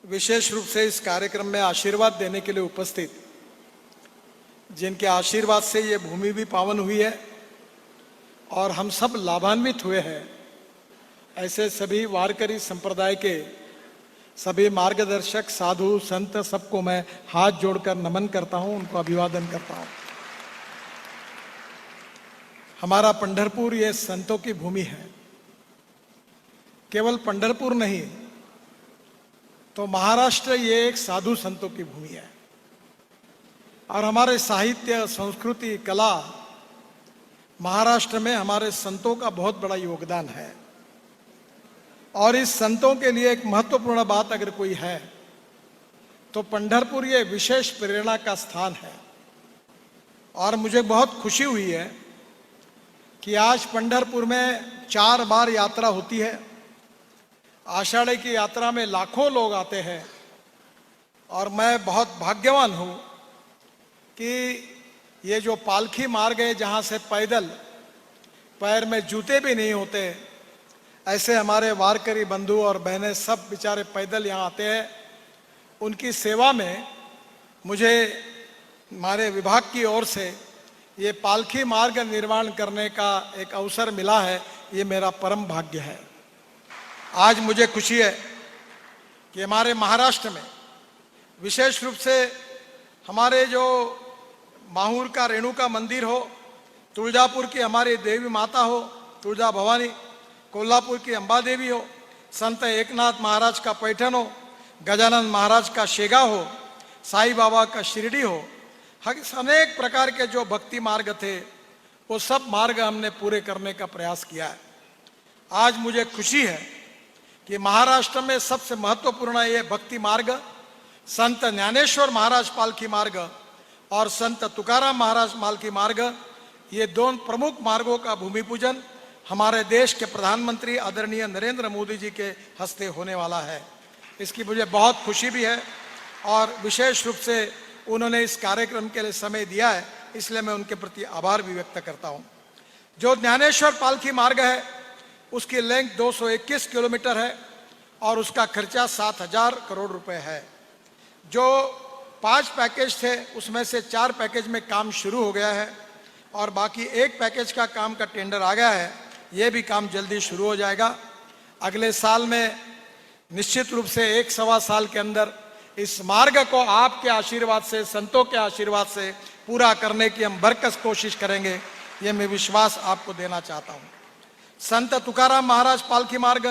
विशेष रूप से इस कार्यक्रम में आशीर्वाद देने के लिए उपस्थित, जिनके आशीर्वाद से ये भूमि भी पावन हुई है और हम सब लाभान्वित हुए हैं, ऐसे सभी वारकरी संप्रदाय के सभी मार्गदर्शक, साधु, संत, सबको मैं हाथ जोड़कर नमन करता हूं, उनको अभिवादन करता हूं। हमारा पंढरपुर ये संतों की भूमि है। केवल पंढरपुर नहीं तो महाराष्ट्र ये एक साधु संतों की भूमि है और हमारे साहित्य, संस्कृति, कला, महाराष्ट्र में हमारे संतों का बहुत बड़ा योगदान है। और इस संतों के लिए एक महत्वपूर्ण बात अगर कोई है तो पंढरपुर ये विशेष प्रेरणा का स्थान है। और मुझे बहुत खुशी हुई है कि आज पंढरपुर में 4 बार यात्रा होती है। आषाढ़ की यात्रा में लाखों लोग आते हैं और मैं बहुत भाग्यवान हूँ कि ये जो पालकी मार्ग है, जहाँ से पैदल, पैर में जूते भी नहीं होते, ऐसे हमारे वारकरी बंधु और बहनें सब बेचारे पैदल यहाँ आते हैं। उनकी सेवा में मुझे हमारे विभाग की ओर से ये पालकी मार्ग निर्माण करने का एक अवसर मिला है। ये मेरा परम भाग्य है। आज मुझे खुशी है कि हमारे महाराष्ट्र में विशेष रूप से हमारे जो माहूर का रेणुका मंदिर हो, तुळजापुर की हमारी देवी माता हो तुळजा भवानी, कोल्हापुर की अंबा देवी हो, संत एकनाथ महाराज का पैठण हो, गजानन महाराज का शेगाव हो, साईं बाबा का शिरडी हो, अनेक प्रकार के जो भक्ति मार्ग थे वो सब मार्ग हमने पूरे करने का प्रयास किया है। आज मुझे खुशी है कि महाराष्ट्र में सबसे महत्वपूर्ण ये भक्ति मार्ग संत ज्ञानेश्वर महाराज पालकी मार्ग और संत तुकाराम महाराज पालकी मार्ग, ये 2 प्रमुख मार्गों का भूमि पूजन हमारे देश के प्रधानमंत्री आदरणीय नरेंद्र मोदी जी के हस्ते होने वाला है। इसकी मुझे बहुत खुशी भी है और विशेष रूप से उन्होंने इस कार्यक्रम के लिए समय दिया है, इसलिए मैं उनके प्रति आभार भी व्यक्त करता हूँ। जो ज्ञानेश्वर पालकी मार्ग है उसकी लेंथ 221 किलोमीटर है और उसका खर्चा 7,000 करोड़ रुपए है। जो 5 पैकेज थे उसमें से 4 पैकेज में काम शुरू हो गया है और बाकी 1 पैकेज का काम का टेंडर आ गया है। ये भी काम जल्दी शुरू हो जाएगा। अगले साल में निश्चित रूप से 1-1.25 साल के अंदर इस मार्ग को आपके आशीर्वाद से, संतों के आशीर्वाद से पूरा करने की हम भरकस कोशिश करेंगे, ये मैं विश्वास आपको देना चाहता हूँ। संत तुकाराम महाराज पालकी मार्ग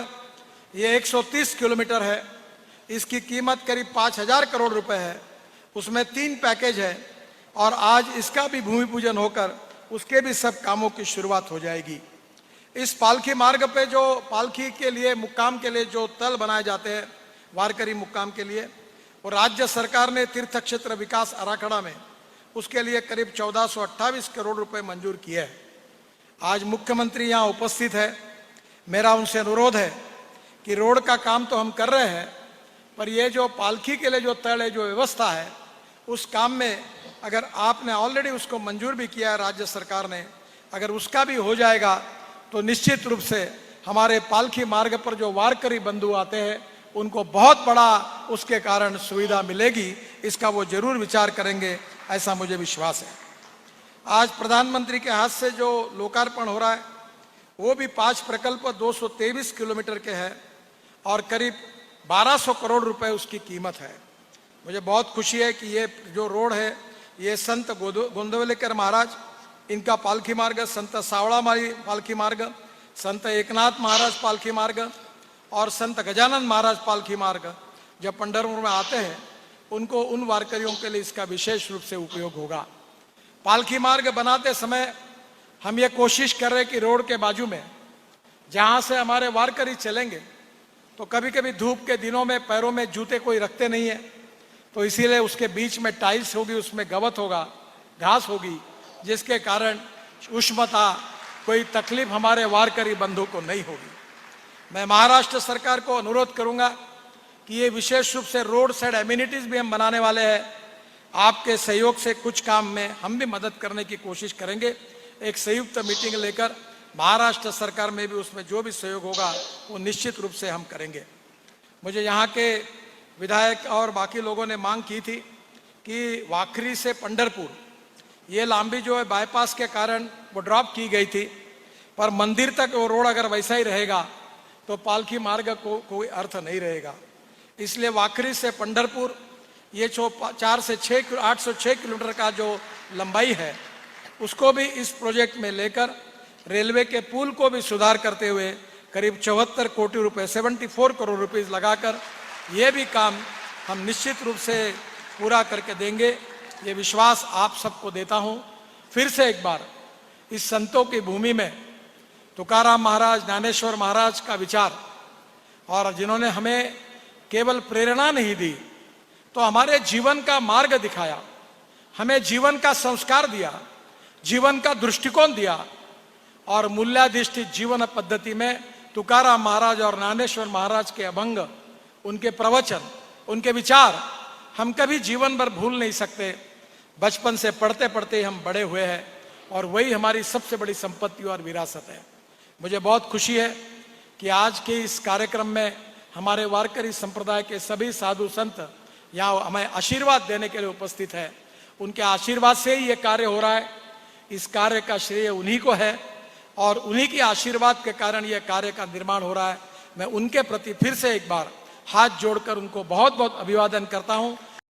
ये 130 किलोमीटर है। इसकी कीमत करीब 5,000 करोड़ रुपए है। उसमें 3 पैकेज है और आज इसका भी भूमि पूजन होकर उसके भी सब कामों की शुरुआत हो जाएगी। इस पालकी मार्ग पे जो पालकी के लिए, मुक्काम के लिए जो तल बनाए जाते हैं वारकरी मुक्काम के लिए, वो राज्य सरकार ने तीर्थ क्षेत्र विकास आराखड़ा में उसके लिए करीब 1428 करोड़ रुपए मंजूर किए हैं। आज मुख्यमंत्री यहाँ उपस्थित है। मेरा उनसे अनुरोध है कि रोड का काम तो हम कर रहे हैं, पर ये जो पालकी के लिए जो तल है, जो व्यवस्था है, उस काम में अगर आपने ऑलरेडी उसको मंजूर भी किया है राज्य सरकार ने, अगर उसका भी हो जाएगा तो निश्चित रूप से हमारे पालकी मार्ग पर जो वारकरी बंधु आते हैं उनको बहुत बड़ा उसके कारण सुविधा मिलेगी। इसका वो जरूर विचार करेंगे, ऐसा मुझे विश्वास है। आज प्रधानमंत्री के हाथ से जो लोकार्पण हो रहा है वो भी 5 प्रकल्प 223 किलोमीटर के हैं और करीब 1200 करोड़ रुपए उसकी कीमत है। मुझे बहुत खुशी है कि ये जो रोड है ये संत गोंदवलेकर महाराज इनका पालकी मार्ग, संत सावड़ा माई पालकी मार्ग, संत एकनाथ महाराज पालकी मार्ग और संत गजानन महाराज पालकी मार्ग जब पंढरपुर में आते हैं उनको, उन वारकरियों के लिए इसका विशेष रूप से उपयोग होगा। पालकी मार्ग बनाते समय हम ये कोशिश कर रहे हैं कि रोड के बाजू में जहाँ से हमारे वारकरी चलेंगे तो कभी कभी धूप के दिनों में पैरों में जूते कोई रखते नहीं है, तो इसीलिए उसके बीच में टाइल्स होगी, उसमें गवत होगा, घास होगी, जिसके कारण उष्णता, कोई तकलीफ हमारे वारकरी बंधु को नहीं होगी। मैं महाराष्ट्र सरकार को अनुरोध करूंगा कि ये विशेष रूप से रोड साइड एमिनिटीज भी हम बनाने वाले हैं। आपके सहयोग से कुछ काम में हम भी मदद करने की कोशिश करेंगे। एक संयुक्त मीटिंग लेकर महाराष्ट्र सरकार में भी उसमें जो भी सहयोग होगा वो निश्चित रूप से हम करेंगे। मुझे यहाँ के विधायक और बाकी लोगों ने मांग की थी कि वाखरी से पंढरपुर ये लांबी जो है बाईपास के कारण वो ड्रॉप की गई थी, पर मंदिर तक वो रोड अगर वैसा ही रहेगा तो पालकी मार्ग को कोई अर्थ नहीं रहेगा। इसलिए वाखरी से पंढरपुर ये जो 4 से 6 806 किलोमीटर का जो लंबाई है उसको भी इस प्रोजेक्ट में लेकर रेलवे के पुल को भी सुधार करते हुए करीब 74 कोटि रुपए 74 करोड़ रुपए लगाकर ये भी काम हम निश्चित रूप से पूरा करके देंगे, ये विश्वास आप सबको देता हूँ। फिर से एक बार इस संतों की भूमि में तुकाराम महाराज, ज्ञानेश्वर महाराज का विचार, और जिन्होंने हमें केवल प्रेरणा नहीं दी तो हमारे जीवन का मार्ग दिखाया, हमें जीवन का संस्कार दिया, जीवन का दृष्टिकोण दिया, और मूल्याधिष्ठित जीवन पद्धति में तुकाराम महाराज और ज्ञानेश्वर महाराज के अभंग, उनके प्रवचन, उनके विचार हम कभी जीवन भर भूल नहीं सकते। बचपन से पढ़ते पढ़ते हम बड़े हुए हैं और वही हमारी सबसे बड़ी संपत्ति और विरासत है। मुझे बहुत खुशी है कि आज के इस कार्यक्रम में हमारे वारकरी संप्रदाय के सभी साधु संत यहाँ हमें आशीर्वाद देने के लिए उपस्थित है। उनके आशीर्वाद से ही ये कार्य हो रहा है। इस कार्य का श्रेय उन्हीं को है और उन्हीं के आशीर्वाद के कारण यह कार्य का निर्माण हो रहा है। मैं उनके प्रति फिर से एक बार हाथ जोड़कर उनको बहुत बहुत अभिवादन करता हूँ।